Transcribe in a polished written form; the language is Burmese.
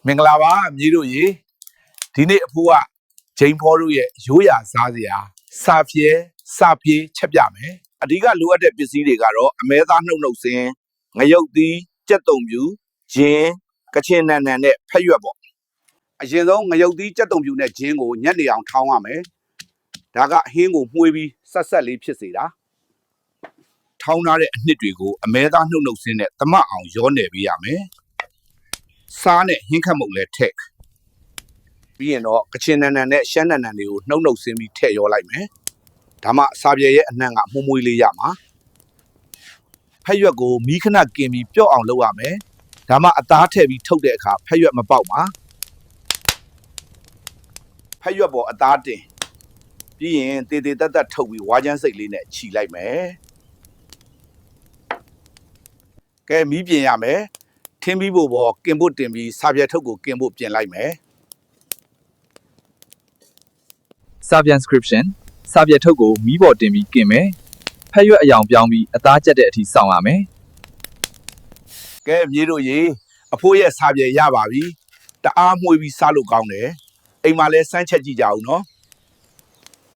မင်္ဂလာပါမြေတို့ရေဒီနေ့အဖိုးကဂျိန်ဖောတို့ရဲ့ရိုးရာစားစရာစာပြဲစာပြေးချက်ပြမယ်အဓိကလိုအပ်တဲ့ပစ္စည်းတွေကတော့အမဲသားနှုတ်စင်းငရုတ်သီးကြက်တုံပြူဂျင်းကချင်နန်နန်နဲ့ဖက်ရွက်ပေါ့အရင်ဆုံးငရုတ်သီးကြက်တုံပြူနဲ့ဂျင်းကိုညက်နေအောင်ထောင်းရမယ်ဒါကအဟင်းကိုမှုေးပြီးဆက်ဆက်လေးဖြစ်စေတာထောင်းထားတဲ့အနှစ်တွေကိုအမဲသားနှုတ်စင်းနဲ့တမတ်အောင်ရောနယ်ပေးရမယ်စားနဲ့ဟင်းခတ်မုတ်လဲထည့်ပြီးရင်တော့ကချင်နန်နန်နဲ့ရှမ်းနန်နန်တွေကိုနှုတ်ဆင်းပြီးထည့်ရောလိုက်မယ်ဒါမှစာပြေရဲ့အနှံ့ကမှုမွေးလေးရမှာဖက်ရွက်ကိုမီးခဏกินပြီးပျော့အောင်လုပ်ရမယ်ဒါမှအသားထည့်ပြီးထုတ်တဲ့အခါဖက်ရွက်မပေါက်ပါဖက်ရွက်ပေါ်အသားတင်ပြီးရင်တေတေတက်တက်ထုတ်ပြီးဝါးချမ်းစိတ်လေးနဲ့ခြီလိုက်မယ်ကဲမီးပြင်ရမယ်ထင်းပြီးဖို့ပေါ်กินဖို့တင်ပြီးစာပြေထုတ်ကိုกินဖို့ပြင်လိုက်မယ်စာပြန် scription စာပြထုတ်ကိုမီးပေါ်တင်ပြီးกินမယ်ဖက်ရွက်အယောင်ပြောင်းပြီးအသားကျက်တဲ့အထိစောင့်ရမယ်ကဲမြေတို့ရေအဖိုးရဲ့စာပြေရပါပြီတအားမှုေးပြီးစားလို့ကောင်းတယ်အိမ်မှာလဲစမ်းချက်ကြည့်ကြအောင်နော်